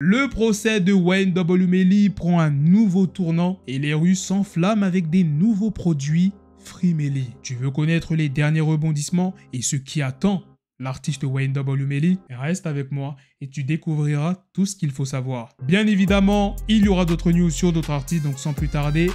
Le procès de Wayne W. Melly prend un nouveau tournant et les rues s'enflamment avec des nouveaux produits Free Melly. Tu veux connaître les derniers rebondissements et ce qui attend l'artiste Wayne W. Melly? Reste avec moi et tu découvriras tout ce qu'il faut savoir. Bien évidemment, il y aura d'autres news sur d'autres artistes, donc sans plus tarder,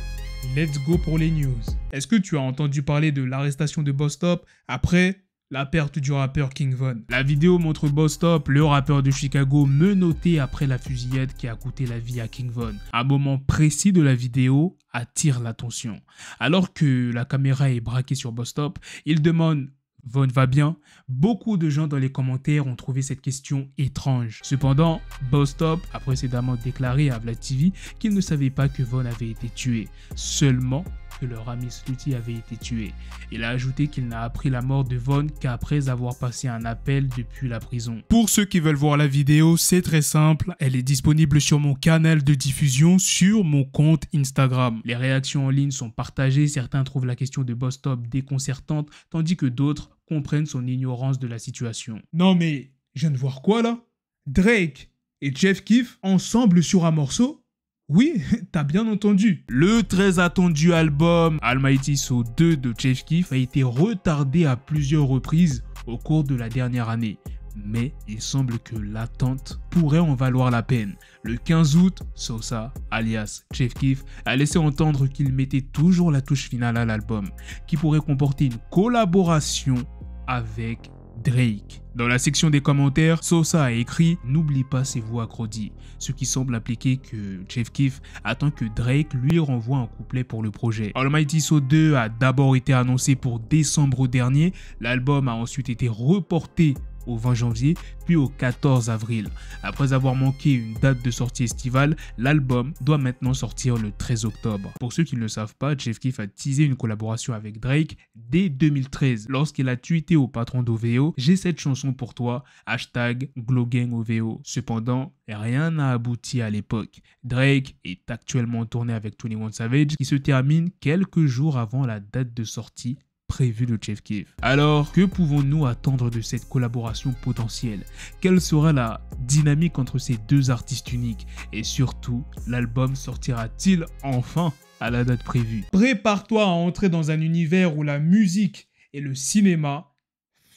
let's go pour les news. Est-ce que tu as entendu parler de l'arrestation de Boss Top après la perte du rappeur King Von? La vidéo montre Boss Top, le rappeur de Chicago, menotté après la fusillade qui a coûté la vie à King Von. Un moment précis de la vidéo attire l'attention. Alors que la caméra est braquée sur Boss Top, il demande « Von va bien ?» Beaucoup de gens dans les commentaires ont trouvé cette question étrange. Cependant, Boss Top a précédemment déclaré à Vlad TV qu'il ne savait pas que Von avait été tué, seulement que leur ami Slutty avait été tué. Il a ajouté qu'il n'a appris la mort de Von qu'après avoir passé un appel depuis la prison. Pour ceux qui veulent voir la vidéo, c'est très simple, elle est disponible sur mon canal de diffusion sur mon compte Instagram. Les réactions en ligne sont partagées, certains trouvent la question de Boss Top déconcertante, tandis que d'autres comprennent son ignorance de la situation. Non mais, je viens de voir quoi là? Drake et Chef Keef ensemble sur un morceau? Oui, t'as bien entendu. Le très attendu album Almighty So 2 de Chef Keef a été retardé à plusieurs reprises au cours de la dernière année. Mais il semble que l'attente pourrait en valoir la peine. Le 15 août, Sosa, alias Chef Keef, a laissé entendre qu'il mettait toujours la touche finale à l'album, qui pourrait comporter une collaboration avec Drake. Dans la section des commentaires, Sosa a écrit « N'oublie pas ses voix accrodies », ce qui semble impliquer que Chef Keef attend que Drake lui renvoie un couplet pour le projet. Almighty So 2 a d'abord été annoncé pour décembre dernier, l'album a ensuite été reporté au 20 janvier, puis au 14 avril. Après avoir manqué une date de sortie estivale, l'album doit maintenant sortir le 13 octobre. Pour ceux qui ne le savent pas, Chef Keef a teasé une collaboration avec Drake dès 2013, lorsqu'il a tweeté au patron d'OVO « J'ai cette chanson pour toi, #GlowGangOVO ». Cependant, rien n'a abouti à l'époque. Drake est actuellement en tournée avec 21 Savage, qui se termine quelques jours avant la date de sortie prévu de Chef Keef. Alors, que pouvons-nous attendre de cette collaboration potentielle? Quelle sera la dynamique entre ces deux artistes uniques? Et surtout, l'album sortira-t-il enfin à la date prévue? Prépare-toi à entrer dans un univers où la musique et le cinéma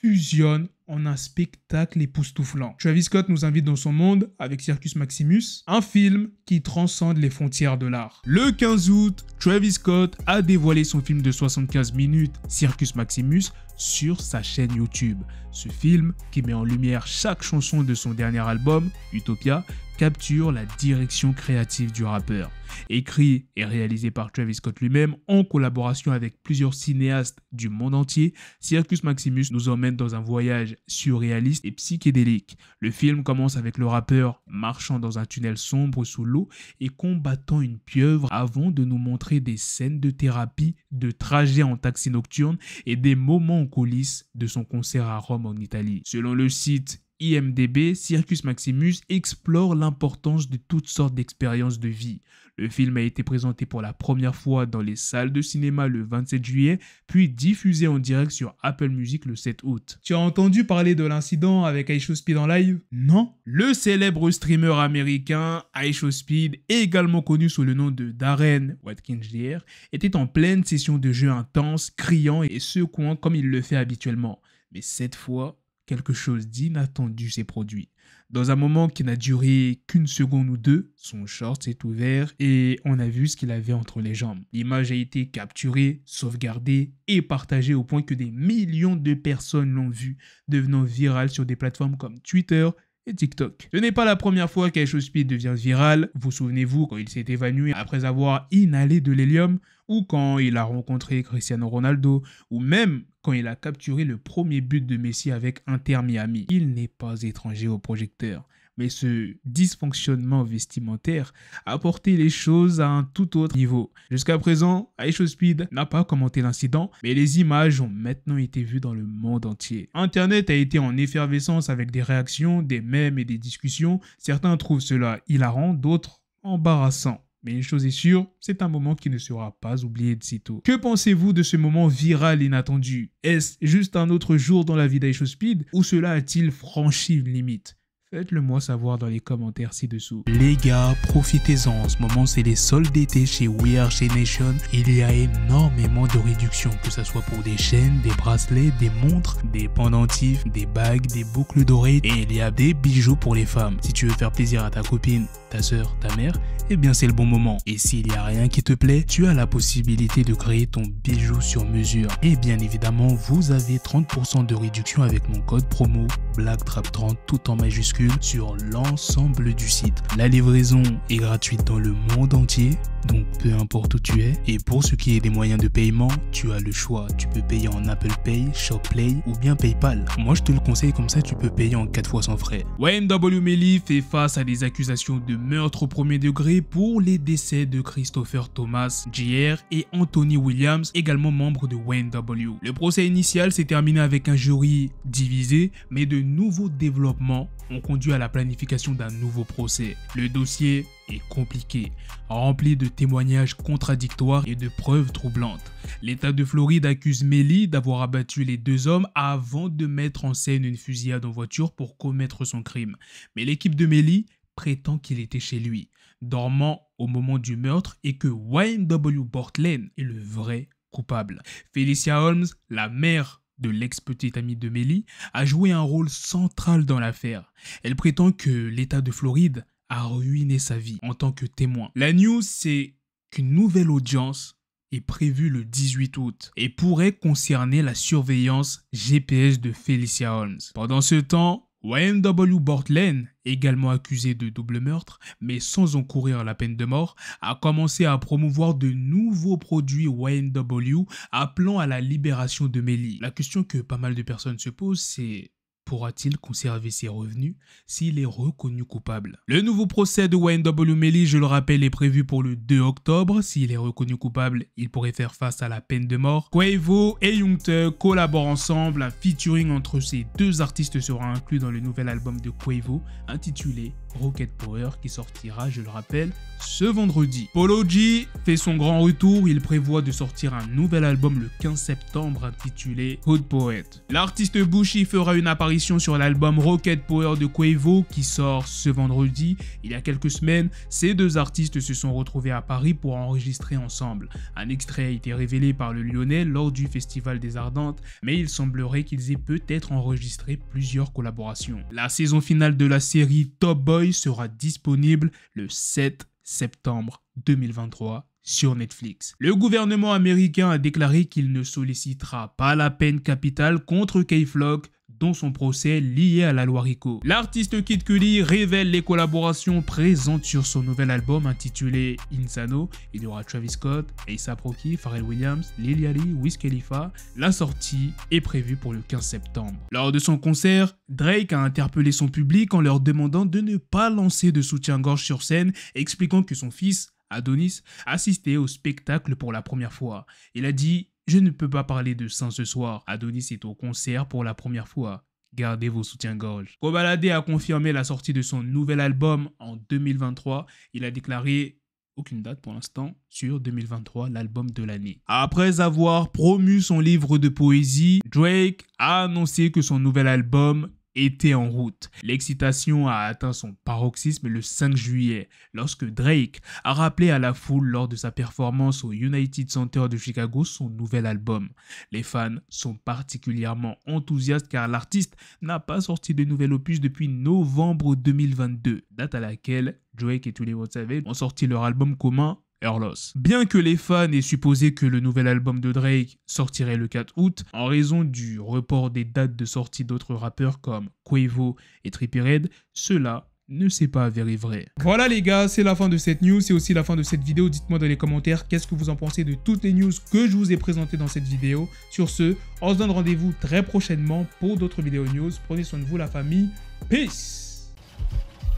fusionnent en un spectacle époustouflant. Travis Scott nous invite dans son monde avec Circus Maximus, un film qui transcende les frontières de l'art. Le 15 août, Travis Scott a dévoilé son film de 75 minutes, Circus Maximus, sur sa chaîne YouTube. Ce film, qui met en lumière chaque chanson de son dernier album, Utopia, capture la direction créative du rappeur. Écrit et réalisé par Travis Scott lui-même en collaboration avec plusieurs cinéastes du monde entier, Circus Maximus nous emmène dans un voyage surréaliste et psychédélique. Le film commence avec le rappeur marchant dans un tunnel sombre sous l'eau et combattant une pieuvre avant de nous montrer des scènes de thérapie, de trajets en taxi nocturne et des moments en coulisses de son concert à Rome en Italie. Selon le site IMDb, Circus Maximus explore l'importance de toutes sortes d'expériences de vie. Le film a été présenté pour la première fois dans les salles de cinéma le 27 juillet, puis diffusé en direct sur Apple Music le 7 août. Tu as entendu parler de l'incident avec iShowSpeed en live? Non? Le célèbre streamer américain iShowSpeed, également connu sous le nom de Darren Watkins Jr., était en pleine session de jeu intense, criant et secouant comme il le fait habituellement. Mais cette fois, quelque chose d'inattendu s'est produit. Dans un moment qui n'a duré qu'une seconde ou deux, son short s'est ouvert et on a vu ce qu'il avait entre les jambes. L'image a été capturée, sauvegardée et partagée au point que des millions de personnes l'ont vue, devenant virale sur des plateformes comme Twitter et TikTok. Ce n'est pas la première fois qu'iShowSpeed devient viral. Vous souvenez-vous quand il s'est évanoui après avoir inhalé de l'hélium, ou quand il a rencontré Cristiano Ronaldo, ou même quand il a capturé le premier but de Messi avec Inter Miami. Il n'est pas étranger au projecteur. Mais ce dysfonctionnement vestimentaire a porté les choses à un tout autre niveau. Jusqu'à présent, iShowSpeed n'a pas commenté l'incident, mais les images ont maintenant été vues dans le monde entier. Internet a été en effervescence avec des réactions, des mèmes et des discussions. Certains trouvent cela hilarant, d'autres embarrassant. Mais une chose est sûre, c'est un moment qui ne sera pas oublié de sitôt. Que pensez-vous de ce moment viral inattendu? Est-ce juste un autre jour dans la vie d'iShowSpeed ou cela a-t-il franchi une limite? Faites-le moi savoir dans les commentaires ci-dessous. Les gars, profitez-en. En ce moment, c'est les soldes d'été chez We Are Chain Nation. Il y a énormément de réductions, que ce soit pour des chaînes, des bracelets, des montres, des pendentifs, des bagues, des boucles d'oreilles et il y a des bijoux pour les femmes. Si tu veux faire plaisir à ta copine, ta soeur, ta mère, eh bien c'est le bon moment. Et s'il n'y a rien qui te plaît, tu as la possibilité de créer ton bijou sur mesure. Et bien évidemment, vous avez 30% de réduction avec mon code promo BLACKTRAP30 tout en majuscule sur l'ensemble du site. La livraison est gratuite dans le monde entier, donc peu importe où tu es. Et pour ce qui est des moyens de paiement, tu as le choix. Tu peux payer en Apple Pay, ShopPay ou bien PayPal. Moi je te le conseille, comme ça tu peux payer en 4 fois sans frais. YNW Melly fait face à des accusations de meurtre au premier degré pour les décès de Christopher Thomas, JR et Anthony Williams, également membres de YNW. Le procès initial s'est terminé avec un jury divisé, mais de nouveaux développements ont conduit à la planification d'un nouveau procès. Le dossier est compliqué, rempli de témoignages contradictoires et de preuves troublantes. L'État de Floride accuse Melly d'avoir abattu les deux hommes avant de mettre en scène une fusillade en voiture pour commettre son crime. Mais l'équipe de Melly prétend qu'il était chez lui, dormant au moment du meurtre et que YNW Portland est le vrai coupable. Felicia Holmes, la mère de l'ex-petite amie de Melly, a joué un rôle central dans l'affaire. Elle prétend que l'État de Floride a ruiné sa vie en tant que témoin. La news, c'est qu'une nouvelle audience est prévue le 18 août et pourrait concerner la surveillance GPS de Felicia Holmes. Pendant ce temps, YNW Portland, également accusé de double meurtre, mais sans encourir la peine de mort, a commencé à promouvoir de nouveaux produits YNW appelant à la libération de Melly. La question que pas mal de personnes se posent, c'est: pourra-t-il conserver ses revenus s'il est reconnu coupable? Le nouveau procès de YNW Melly, je le rappelle, est prévu pour le 2 octobre. S'il est reconnu coupable, il pourrait faire face à la peine de mort. Quavo et Young Thug collaborent ensemble. Un featuring entre ces deux artistes sera inclus dans le nouvel album de Quavo, intitulé Rocket Power, qui sortira, je le rappelle, ce vendredi. Polo G fait son grand retour. Il prévoit de sortir un nouvel album le 15 septembre intitulé Hood Poet. L'artiste Bushi fera une apparition sur l'album Rocket Power de Quavo qui sort ce vendredi. Il y a quelques semaines, ces deux artistes se sont retrouvés à Paris pour enregistrer ensemble. Un extrait a été révélé par le Lyonnais lors du Festival des Ardentes, mais il semblerait qu'ils aient peut-être enregistré plusieurs collaborations. La saison finale de la série Top Boy sera disponible le 7 septembre 2023 sur Netflix. Le gouvernement américain a déclaré qu'il ne sollicitera pas la peine capitale contre K-Flock dans son procès lié à la loi RICO. L'artiste Kid Cudi révèle les collaborations présentes sur son nouvel album intitulé Insano. Il y aura Travis Scott, A$AP Rocky, Pharrell Williams, Lil Yachty, Wiz Khalifa. La sortie est prévue pour le 15 septembre. Lors de son concert, Drake a interpellé son public en leur demandant de ne pas lancer de soutien-gorge sur scène, expliquant que son fils, Adonis, assistait au spectacle pour la première fois. Il a dit: je ne peux pas parler de sang ce soir. Adonis est au concert pour la première fois. Gardez vos soutiens-gorge. Kobalade a confirmé la sortie de son nouvel album en 2023. Il a déclaré aucune date pour l'instant sur 2023, l'album de l'année. Après avoir promu son livre de poésie, Drake a annoncé que son nouvel album était en route. L'excitation a atteint son paroxysme le 5 juillet, lorsque Drake a rappelé à la foule lors de sa performance au United Center de Chicago son nouvel album. Les fans sont particulièrement enthousiastes car l'artiste n'a pas sorti de nouvel opus depuis novembre 2022, date à laquelle Drake et 21 Savage ont sorti leur album commun Her Loss. Bien que les fans aient supposé que le nouvel album de Drake sortirait le 4 août, en raison du report des dates de sortie d'autres rappeurs comme Quavo et Trippie Redd, cela ne s'est pas avéré vrai. Voilà les gars, c'est la fin de cette news, c'est aussi la fin de cette vidéo. Dites-moi dans les commentaires qu'est-ce que vous en pensez de toutes les news que je vous ai présentées dans cette vidéo. Sur ce, on se donne rendez-vous très prochainement pour d'autres vidéos news. Prenez soin de vous la famille. Peace.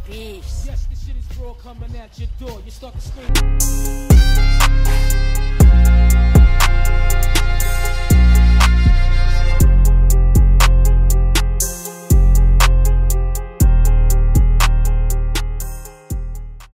Peace. Yes, the shit is raw coming at your door. You start to scream.